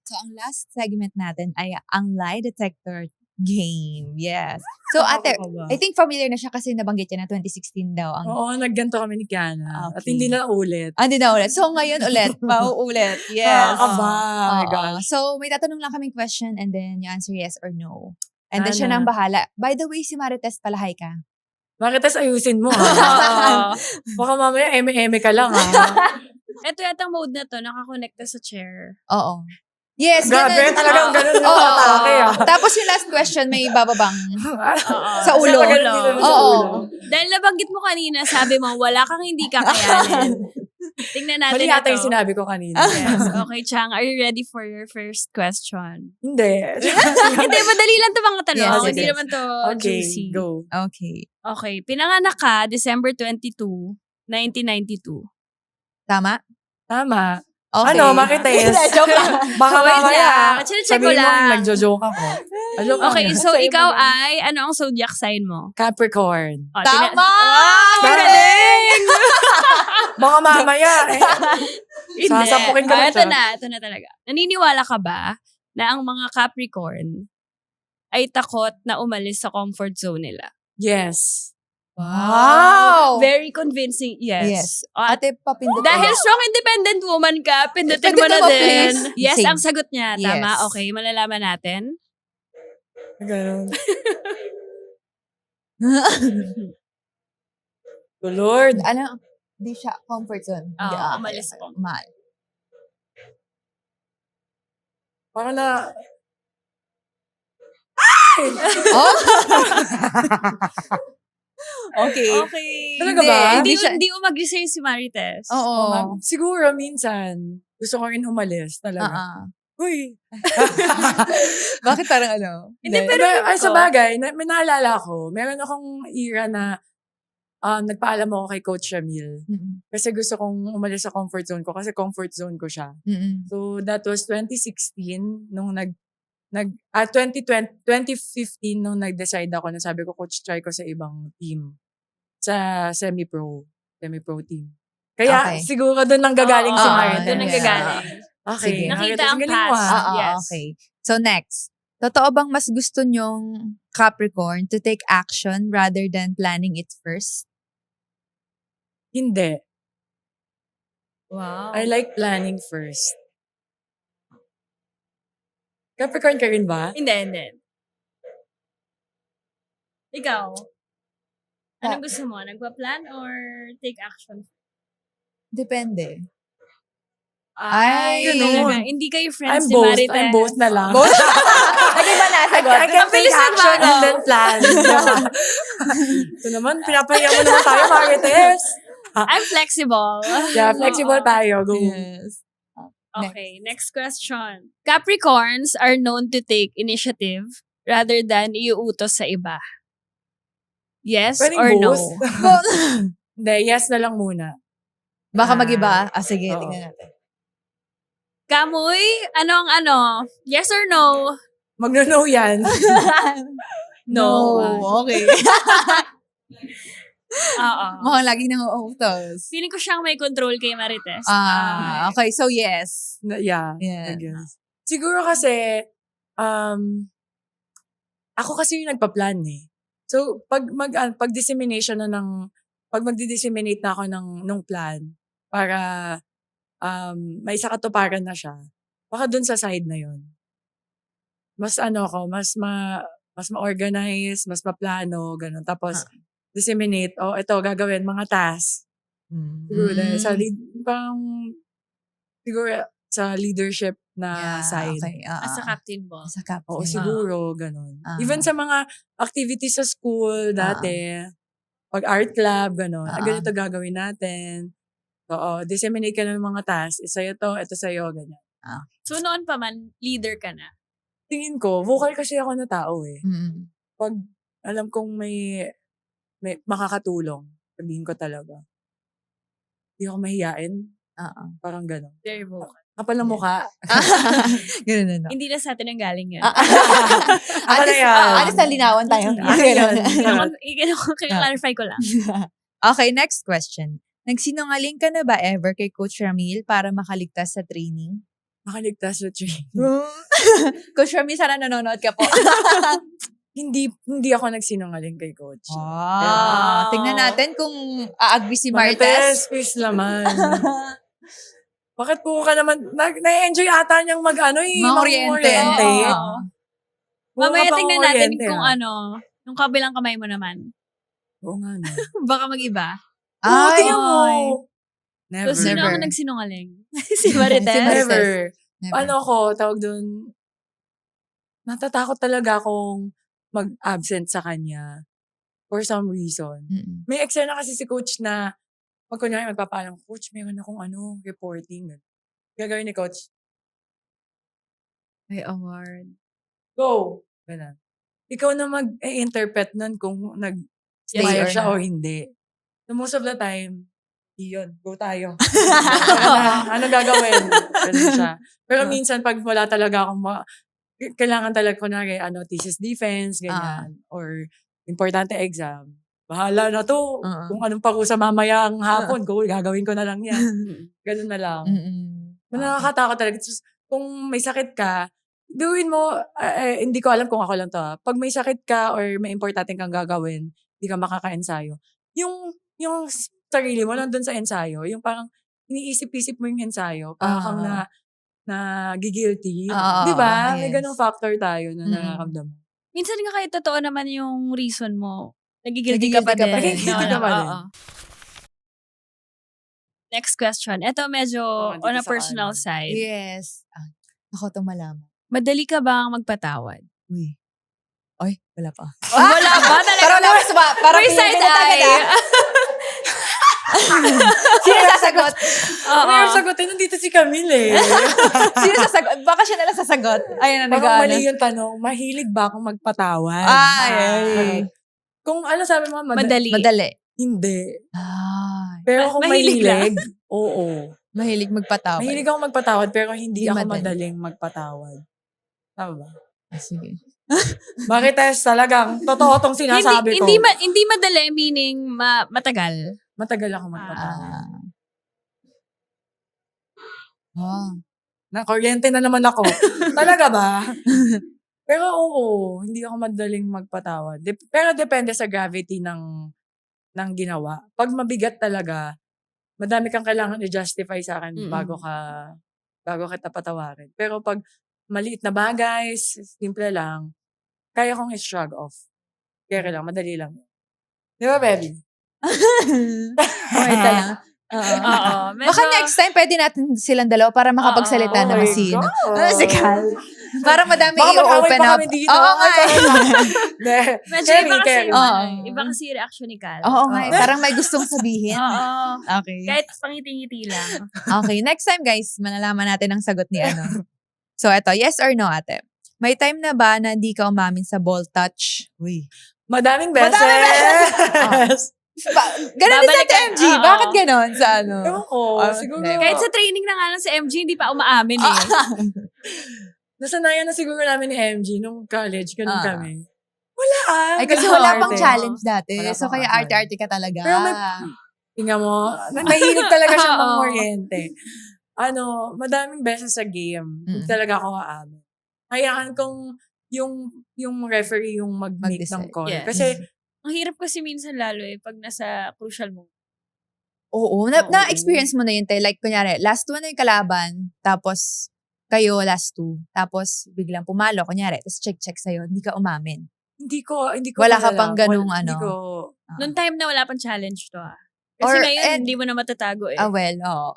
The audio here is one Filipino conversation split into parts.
So, ang last segment natin ay ang lie detector game. Yes. So, ate, I think familiar na siya kasi nabanggit niya na 2016 daw. Oo, nagganto kami ni Kiana. At Okay. hindi na ulit. Hindi na ulit. So, ngayon ulit. Mauulit. Yes. Nakakaba. Oh my Oo. gosh. So, may tatanong lang kaming question and then you answer yes or no. And then siya Sana. nang bahala. By the way, si Marites pala, hi ka. Bakit ayusin mo ha? Baka mamaya eme-eme ka lang ha? Ito yatang mode na to, nakakonekta sa chair. Oo. Yes, Grabe, ganun. talagang ganun yung Oo. atake ah. Tapos yung last question, may bababang Oo. sa ulo. Talagang dito sa Oo. ulo. Dahil nabanggit mo kanina, sabi mo, wala kang hindi kakayanin. Tingnan natin Mali yata ito. yung sinabi ko kanina. Yes. Okay, Chang, are you ready for your first question? Hindi. Hindi, madali lang ito mga tanong. Yes, Hindi yes. naman to Okay, juicy. go. Okay. Okay, pinanganak ka December 22, 1992. Tama? Tama. Okay. Ano, Marites? Joke lang. Baka Wait mamaya. lang. Chinecheck ko Sabihin mo, lang. nagjo-joke ako. Joke lang Okay, yan. so ikaw ay, ano ang zodiac sign mo? Capricorn. Oh, Tama! Wow, Tama. galing! Baka mamaya. Hindi. Sasapukin ka na Ito siya. ito na talaga. Naniniwala ka ba na ang mga Capricorn ay takot na umalis sa comfort zone nila? Yes. Wow! Very convincing, yes. Yes. At Ate, papindot dahil ulit. strong independent woman ka, pindutin mo Pindutin na mo, din. please. Yes, Same. ang sagot niya. Tama, Yes. okay. Malalaman natin. Ganun. Oh, Lord. Ano? Di siya comfort zone. Hindi, Oo, umalis po. Parang na... Oh? Okay. Okay. Talaga ba? Hindi, Hindi siya- hindi umagri sa'yo si Marites. Oo. Siguro, minsan, gusto ko rin umalis talaga. Uy. Bakit parang ano? Hindi, pero Ay, feeling sa ko- bagay, may naalala ko, meron akong era na nagpaalam ako kay Coach Shamil. Mm-mm. Kasi gusto kong umalis sa comfort zone ko kasi comfort zone ko siya. Mm-mm. So, that was 2016 nung 2015 nung nag-decide ako na sabi ko, Coach, try ko sa ibang team. Sa semi-pro team. Kaya, Okay. siguro doon nang gagaling si Oo, Marites. Doon ang Yeah. gagaling. Okay. Sige. Nakita Marites, ang galing mo, past. ah. Yes. Okay. So next. Totoo bang mas gusto nyong Capricorn to take action rather than planning it first? Hindi. Wow. I like planning first. Capricorn ka rin ba? Hindi. Ikaw? Anong gusto mo? Nagpa-plan or take action? Depende. Ay, ganun. talaga. Hindi kayo friends I'm ni both. Marites. I'm both na lang. Both? Nag-iba na I sagot. can Ang take bilis action nagbago. and then plan. Ito naman, pinapahiya mo naman tayo, Marites. I'm flexible. Yeah, flexible tayo. Go. Yes. Okay, next question. Capricorns are known to take initiative rather than iuutos sa iba. Yes Pwedeng or no? both. Hindi, yes na lang muna. Baka mag-iba. Sige, Oo. tingnan natin. Kamuy, anong ano? Yes or no? Magno-no yan. No. Okay. Oo. Mukhang lagi nang uutos. Feeling ko siyang may control kay Marites. Okay. So, yes. Yeah. Yeah. I guess. Siguro kasi, ako kasi yung nagpa-plan eh. So, pag dissemination na pag magdi-disseminate na ako ng plan para may isa katuparan na siya, baka dun sa side na yun. Mas mas ma-organize, mas ma-plano, ganun. Tapos, disseminate, ito, gagawin, mga task. Siguro dahil siguro sa leadership na side. Okay. As a captain boss. As a captain. Oo, siguro, ganun. Ah. Even sa mga activities sa school dati, pag art club, ganun. Ganito gagawin natin. Oo, disseminate ka ng mga tasks. Sa'yo to, ito sa'yo, ganyan. So noon pa man, leader ka na. Tingin ko, vocal kasi ako na tao eh. Mm. Pag alam kong may makakatulong, sabihin ko talaga. Hindi ako mahiyain. Parang ganun. Very vocal. Kapal ng mukha. Ganun na. Hindi na sa atin ang galing yan. Ako na yan. Alis na linawan tayo. Clarify ko lang. Okay, next question. Nagsinungaling ka na ba ever kay Coach Ramil para makaligtas sa training? Makaligtas sa training. Coach Rami, sana nanonood ka po. Hindi ako nagsinungaling kay coach. Ah, tingnan natin kung agree si Martes. Please naman. Bakit po ka naman, na-enjoy ata niyang Mga mag-oriente. oriente. Oo. Puro Mamaya ka pang tingnan natin oriente, kung yung kabilang kamay mo naman. Oo nga no. Baka mag-iba. Oo, Ay, tingnan mo. So, sino Never. ang nagsinungaling? Si Marites? Si Marites. Never. Never. Ano ko, tawag doon, natatakot talaga akong mag-absent sa kanya for some reason. Mm-mm. May eksena kasi si coach na pag kunyari magpapaalam, coach, meron akong reporting. Gagawin ni coach, May award. go! Ganun. Ikaw na mag-interpret nun kung Stay nag-smile or siya not. o hindi. So most of the time, yun, go tayo. Ano gagawin? Ganun siya. Pero minsan, pag wala talaga akong kailangan talaga, kunwari, thesis defense, ganyan. Or importante exam. Bahala na to. Kung anong parusa mamaya ang hapon, gagawin ko na lang yan. Ganun na lang. Mm-mm. Nakakatakot talaga. Kung may sakit ka, gawin mo, hindi ko alam kung ako lang to Pag may sakit ka or may importante kang gagawin, hindi ka makaka-ensayo. Yung sarili mo nandun sa ensayo, yung parang iniisip-isip mo yung ensayo, parang kang nagigilty. Di ba? May ganung factor tayo na nararamdaman. Minsan nga kahit totoo naman yung reason mo, nagigilty ka Nagigilty pa ka din. pa rin. Nagigilty ka pa rin. Oo. Next question. Ito medyo Dito on a sa personal kanan. side. Yes. Ako to malaman. Madali ka bang magpatawad? Uy. Ay, wala pa. Wala ba? Talaga Parang wala pa. Parang First side eye. Sino sasagot? Oo. Pero sagutin, nandito si Camille Sino sasagot? Baka siya nalang sasagot. Ayun na Parang nag-ano. mali yung tanong, mahilig ba akong magpatawad? Ay. Kung sabi mo, Madali. Madali. hindi. Ay. Pero kung Mahilig mahilig, oo. Mahilig magpatawad. Mahilig akong magpatawad, pero hindi Hindi ako madali. madaling magpatawad. Tama ba? Sige. Bakit talagang totoo tong sinasabi ko? Hindi madali, meaning matagal. Matagal ako magpatawad. Nakuryente na naman ako. Talaga ba? Pero oo, hindi ako madaling magpatawad. Pero depende sa gravity ng ginawa. Pag mabigat talaga, madami kang kailangan i-justify sa akin bago kita patawarin. Pero pag maliit na bagay, simple lang, kaya kong i-shrug off. Kaya lang, madali lang. Di ba, baby? Okay lang. Oo. Baka next time, pwede natin silang dalawa para makapagsalita Oh na my masino. God. Si Cal. Para madami Baka mag-away i-open pa up. kami dito. Oo nga eh. Medyo Carry, iba kasi carry. yung, Oo. iba kasi yung reaction ni Cal. Oo nga eh. Parang may gustong sabihin. Oo. Okay. Kahit pangiti-ngiti lang. Okay. Next time guys, malalaman natin ang sagot ni ano. So eto, yes or no ate? May time na ba na di ka umamin sa ball touch? Uy. Madaming beses. Ganon din sa Babalik ka- MG. oo. Bakit ganon sa ano? Ewan ko. Siguro. never. Kahit sa training na nga lang sa MG, hindi pa umaamin eh. Nasanayan na siguro namin ni MG nung college. Ganun Ah. kami. Wala Ay, kasi ganun wala arte. pang challenge dati. Wala So, pang kaya arte. arte-arte ka talaga. Pero tingnan mo, mahilig talaga siya Oo. mag-oriente. Madaming beses sa game, hindi talaga ako aamin. Hayaan kong yung referee yung mag-make ng Mag-decide. call. Yes. Kasi, Ang hirap kasi minsan lalo pag nasa crucial moment. Oo. Oo. Na-experience mo na yun, te. Like, kunyari, last 2 na yung kalaban, tapos kayo last 2. Tapos, biglang pumalo, kunyari, tapos check sa'yo, hindi ka umamin. hindi ko Wala ka malalaman. pang ganung Hindi ano. ko, Noong time na wala pang challenge to Kasi Or, ngayon, hindi mo na matatago eh. well, oo.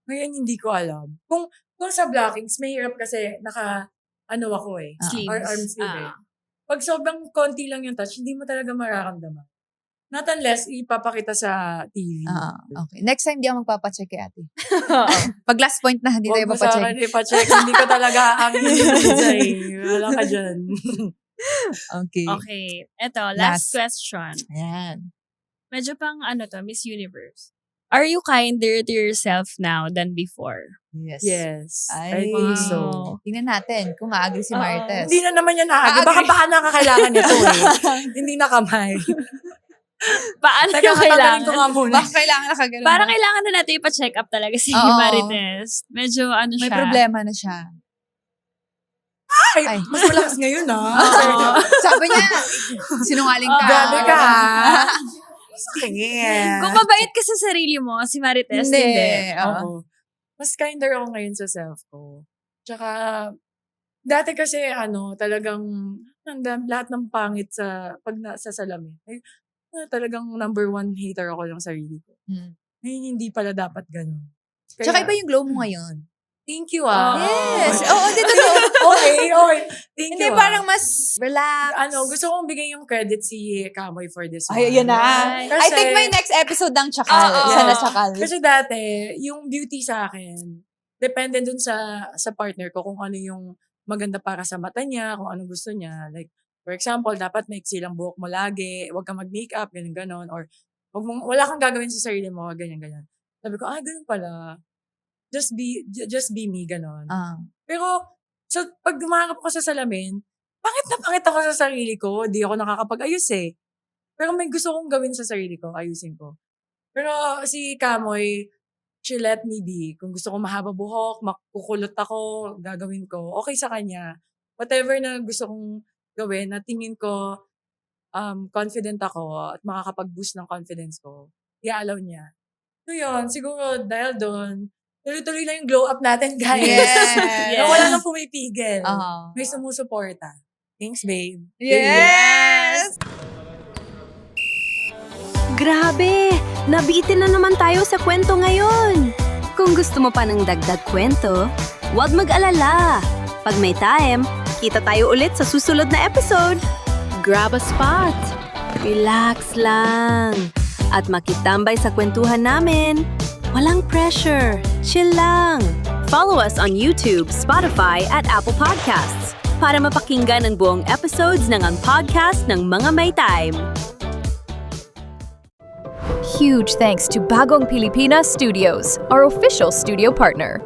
ngayon hindi ko alam. Kung sa blockings, mahirap kasi ako eh. Sleeves. Or arm sleeve eh. Ah. Pag sobrang konti lang yung touch, hindi mo talaga mararamdaman. Not unless ipapakita sa TV. Okay. Next time, di ako magpapacheck kay ate. Pag last point na, hindi tayo Huwag mo sa papacheck. akin ipacheck. Hindi ko talaga ang Wala ka dyan. Okay. Okay. Ito, Last. last question. Ayan. Medyo pang Miss Universe. Are you kinder to yourself now than before? Yes. Yes. Ay, I think wow. so. Tingnan natin kung ma-agree si Oo. Martes. Hindi na naman yan naagi. Baka nakakailangan nito eh. Hindi na kamay. Paano Teka, yung tatanggalin ko kailangan? nga muna. Baka kailangan nakagano'n. Parang kailangan na natin ipa-check up talaga si Oo. Marites. Medyo ano may siya. problema na siya. Ay, Ay. mas malakas ngayon Oo. Sabi niya, sinungaling ka. Grabe ka. Sakit. Kung mabait ka sa sarili mo, si Marites, Hindi. hindi. Oo. Mas kinder ako ngayon sa self ko. Tsaka, dati kasi talagang lahat ng pangit pag nasa salamin. Ay, talagang number 1 hater ako ng sarili ko. Ay, hindi pala dapat ganun. Tsaka iba yung glow mo ngayon. Thank you Yes. Okay. Oo, dito to. Okay. Thank Hindi, you parang mas relax. gusto kong bigay yung credit si Kamoy for this one. Ay, ayan na. Ay. I think may next episode ng Chakal. Oo. Isa na Chakal. Kasi dati, yung beauty sa akin, depende dun sa partner ko kung ano yung maganda para sa mata niya, kung ano gusto niya. Like, for example, dapat maiksi lang buhok mo lagi, huwag kang mag-makeup, ganun-ganon. Or, wala kang gagawin sa sarili mo, ganyan-ganyan. Sabi ko, ganun pala. Just be me, ganon. Pero, pag gumaharap ko sa salamin, pangit ako sa sarili ko. Di ako nakakapag-ayos eh. Pero may gusto kong gawin sa sarili ko, ayusin ko. Pero si Kamoy, she let me be. Kung gusto ko mahaba buhok, makukulot ako, gagawin ko. Okay sa kanya. Whatever na gusto kong gawin, na tingin ko confident ako at makakapag-boost ng confidence ko, i-allow niya. So yun, siguro dahil doon, tuloy-tuloy lang yung glow up natin, guys. Yes. Na wala nang pumipigil. Oo. May sumusuporta. Thanks, babe. Yes! Grabe! Nabitin na naman tayo sa kwento ngayon! Kung gusto mo pa ng dagdag kwento, huwag mag-alala. Pag may time, kita tayo ulit sa susunod na episode. Grab a spot. Relax lang. At makitambay sa kwentuhan namin. Walang pressure. Chill lang. Follow us on YouTube, Spotify, at Apple Podcasts para mapakinggan ang buong episodes ng Ang Podcast ng Mga May Time. Huge thanks to Bagong Pilipinas Studios, our official studio partner.